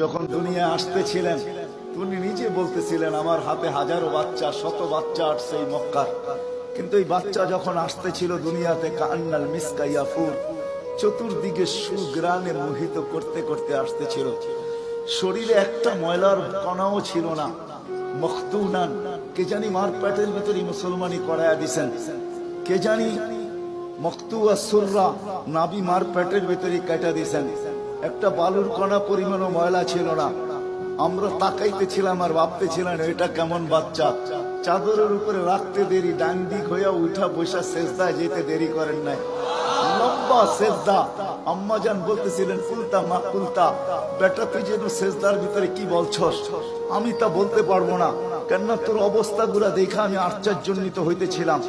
যখন দুনিয়া আসতেছিলেন তিনি নিজে বলতেছিলেন আমার হাতে হাজারো বাচ্চা, শত বাচ্চা আসছে এই মক্কার। কিন্তু এই বাচ্চা যখন আসতেছিল দুনিয়াতে কান্নাল মিসকা ইয়াফুর, চতুর্দিকে সুগ্রানে মোহিত করতে করতে আসতেছিল। শরীরে একটা ময়লার কণাও ছিল না। মখতুনান, কে জানি মার পেটের ভিতরে মুসলমানি করায়া দিছেন, কে জানি মখতুয়া সুররা, নাবি মার পেটের ভিতরে কাটা দিছেন। একটা বালুর কণা পরিমাণও ময়লা ছিল না। আমরা তাকাইতেছিলাম আর ভাবতেছিলাম এটা কেমন বাচ্চা। চাদরের উপরে রাখতে দেরি, ডান দিক হইয়া উঠা বসা সেজদায় যেতে দেরি করেন নাই, লম্বা সেজদা। আম্মা জান বলতেছিলেন কুলতা মা কুলতা, বেটা তুই যেন সেজদার ভিতরে কি বলছস? আমি তা বলতে পারবো না, কেননা তোর অবস্থাগুলা দেখা আমি আশ্চর্যান্বিত হইতেছিলাম।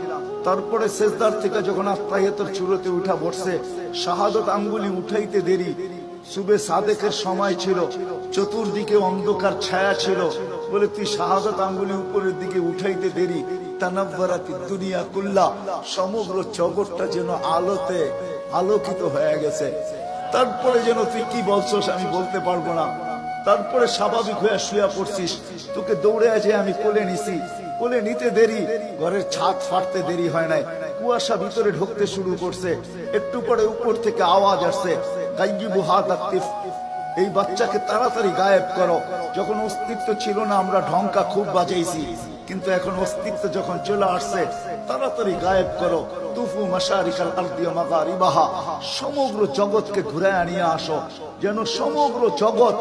তারপরে সেজদার থেকে যখন আত্মাহিয়াতের চূড়াতে উঠা বসছে, শাহাদত আঙ্গুলি উঠাইতে দেরি। সুবে সাদেকের সময় ছিল, চতুর্দিকে অন্ধকার ছায়া ছিল, বলে তুই শাহাদত আঙ্গুলি উপরের দিকে উঠাইতে দেরি। তানাব্বারাতি দুনিয়া কুল্লা, সমগ্র জগৎটা যেন আলোতে আলোকিত হয়ে গেছে। তারপরে যেন তুই কি বলছস আমি বলতে পারবো না। তারপরে স্বাভাবিক হয়ে শুয়া পড়ছিস, তোকে দৌড়ে আছে আমি কোলে নিছি। কোলে নিতে দেরি, ঘরের ছাদ ফাটতে দেরি হয় নাই, কুয়াশা ভিতরে ঢুকতে শুরু করছে। একটু পরে উপর থেকে আওয়াজ আসছে, গাইয়িবু হাদা তিফ, এই বাচ্চাকে তাড়াতাড়ি গায়েব করো। যখন অস্তিত্ব ছিল না আমরা ঢঙ্কা খুব বাজাইছি, কিন্তু এখন অস্তিত্ব যখন চলে আসছে তাড়াতাড়ি গায়েব করো। তুফু মাশারিকাল আরদি ওয়া মাগারিবাহা, সমগ্র জগৎকে ঘুরে আনিয়ে আসো। যেন সমগ্র জগৎ,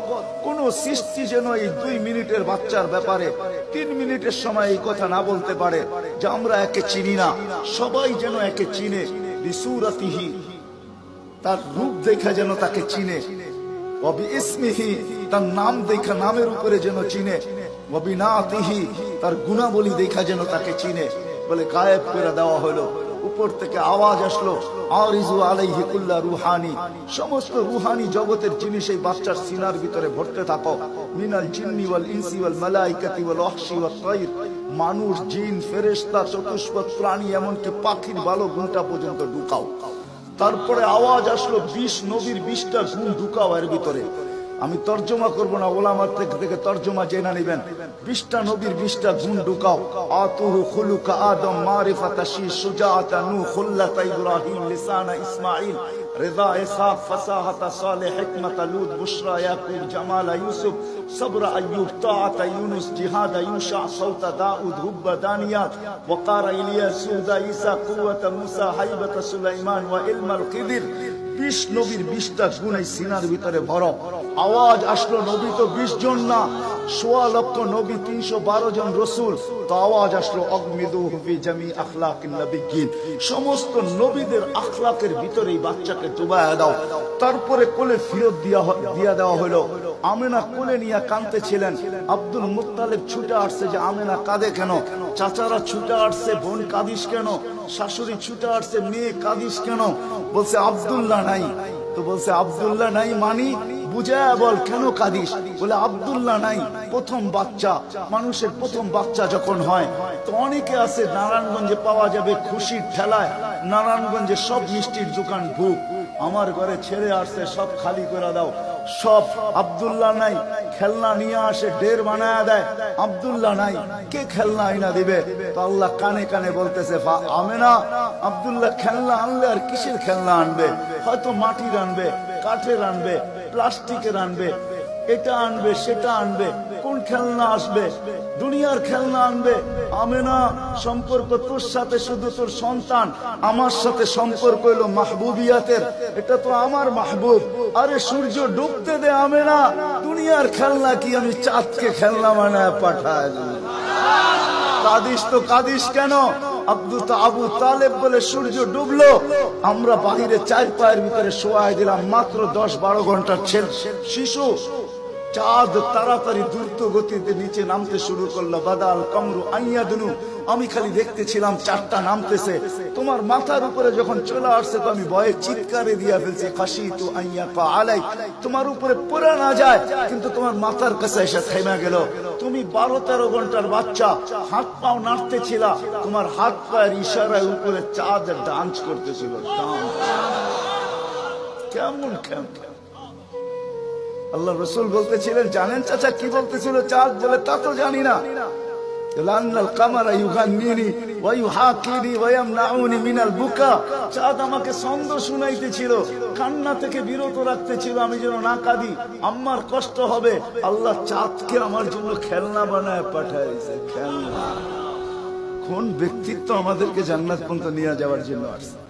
কোন সৃষ্টি যেন এই 2 মিনিটের বাচ্চার ব্যাপারে 3 মিনিটের সময় এই কথা না বলতে পারে যে আমরা একে চিনি না। সবাই যেন একে চিনে, বিসুরাতিহি, তার রূপ দেখা যেন তাকে চিনে, ওয়াবি ইসমিহি, তার নাম দেখা নামের উপরে যেন চিনে, ওয়াবি নাতিহি, তার গুণাবলী দেখা যেন তাকে চিনে। বলে গায়েব করে দেওয়া হলো। উপর থেকে আওয়াজ আসলো, আরিজু আলাইহি কুল্লা রুহানি, সমস্ত রুহানি জগতের জিনিস এই বাচ্চার সিনার ভিতরে ভরতে থাকো। মিনাল জিন্নি ওয়াল ইনসি ওয়াল মালাইকাতি ওয়াল ওয়াহশি ওয়াত তায়র, মানুষ, জিন, ফেরেশতা, চতুষ্পদ প্রাণী, এমনকি পাখির বালো গুণটা পর্যন্ত ঢুকাও। তারপরে আওয়াজ আসলো 20 নবীর 20টা গুণ ঢুকাও এর ভিতরে। আমি তর্জমা করব না, ওলামার থেকে তর্জমা জেনে নেবেন। 20টা নবীর 20টা গুণ ঢুকাও। আতুহু খুলুকা আদম, মারিফাতা শীশ, সুজাআতা নূহ, খুল্লাতা ইব্রাহিম, লিসানা ইসমাঈল, রিদা ইসহাক, ফাসাহাতা সালেহ, হিকমাতা লূত, বুশরা ইয়াকুব, জামালা ইউসুফ, সবরা আইয়ুব, তাআতা ইউনুস, জিহাদা ইউশা, সাউতা দাউদ, হুব্বা দানিয়াত, ওয়াকারা ইলিয়াস, সুদা ঈসা, কুওয়াতা মুসা, হাইবাতা সুলাইমান ওয়া ইলমাল খিদির। 20 নবীর 20টা গুণ এই সিনার ভিতরে ভরো। আওয়াজ আসলো, নবী তো 20 জন না, 1.25 লক্ষ নবী, 312 জন রসুল। তো আওয়াজ আসলো, অগমিদুহু ফি জামি আখলাকিন নবিয়্যিন, সমস্ত নবীদের আখলাকের ভিতরে এই বাচ্চাকে ডুবায়া দাও। তারপরে কোলে ফিরত দিয়া দেওয়া হলো। আমেনা কোলে নিয়ে কাঁদতেছিলেন। আব্দুল মুত্তালিব ছুটে আসছে যে আমেনা কাঁদে কেন? চাচারা ছুটে আসছে, বোন কাঁদিস কেন? শাশুড়ি ছুটে আসছে, মেয়ে কাঁদিস কেন? বলছে আব্দুল্লাহ নাই। তো বলছে আব্দুল্লাহ নাই মানি বুঝায়া বল, কেন কাঁদিস? বলে আব্দুল্লাহ নাই, প্রথম বাচ্চা, মানুষের প্রথম বাচ্চা যখন হয় তো অনেকে আছে নারায়ণগঞ্জে পাওয়া যাবে খুশির ঠেলায়, নারায়ণগঞ্জে সব মিষ্টির দোকান ভুক, আমার ঘরে ছেড়ে আসছে সব খালি করে দাও। সব আব্দুল্লাহ নাই, খেলনা নিয়ে আসে ঢের বানায়া দেয়, আব্দুল্লাহ নাই, কে খেলনা আইনা দিবে? তো আল্লাহ কানে কানে বলতেছে আমেনা, আব্দুল্লাহ খেলনা আনলে আর কিসের খেলনা আনবে? হয়তো মাটির আনবে, কাঠের আনবে, প্লাস্টিকের আনবে, এটা আনবে সেটা আনবে, কোন খেলনা আসবে? দুনিয়ার খেলনা আনবে। আমেনা, সম্পর্ক তোর সাথে শুধু তোর সন্তান, আমার সাথে সম্পর্ক হলো মাহবুবিয়াতের, এটা তো আমার মাহবুব। আরে সূর্য ডুবতে দে আমেনা, দুনিয়ার খেলনা কি আমি চাঁদকে খেলনা বানায় পাঠায়? কাদিস তো কাদিস কেন? আবু তালেব বলে সূর্য ডুবলো, আমরা বাহিরে 4 পায়ের ভিতরে শোয়াই দিলাম, মাত্র 10-12 ঘন্টার শিশু। চাঁদ তাড়াতাড়ি দ্রুত গতিতে নিচে নামতে শুরু করলো। বাদাল কামরু আইয়াদনু, আমি খালি দেখতেছিলাম 4টা নামতেছে। তোমার মাথার উপরে যখন চলে আসছে তো আমি ভয়ে চিৎকারে দিয়া ফেলছি, খাশিতু আইয়াকা আলাই, তোমার উপরে পড়ে না যায়, কিন্তু তোমার মাথার কাছে এসে থেমে গেল। তুমি 12-13 ঘন্টার বাচ্চা, হাত পাও নাড়তেছিল, তোমার হাত পায়ের ইশারায় উপরে চাঁদ ডান্স করতেছিল। কেমন কেমন আল্লাহ রসুল বলতেছিলেন, জানেন চাচা কি বলতেছিল চাঁদ? বলে তা তো জানি না। চাঁদ আমাকে ছন্দ শুনাইতেছিল, কান্না থেকে বিরত রাখতেছিল আমি যেন না কাঁদি, আম্মার কষ্ট হবে। আল্লাহ চাঁদকে আমার জন্য খেলনা বানায় পাঠাইছে। খেলনা। কোন ব্যক্তিত্ব আমাদেরকে জান্নাত পর্যন্ত নিয়ে যাওয়ার জন্য আসছে।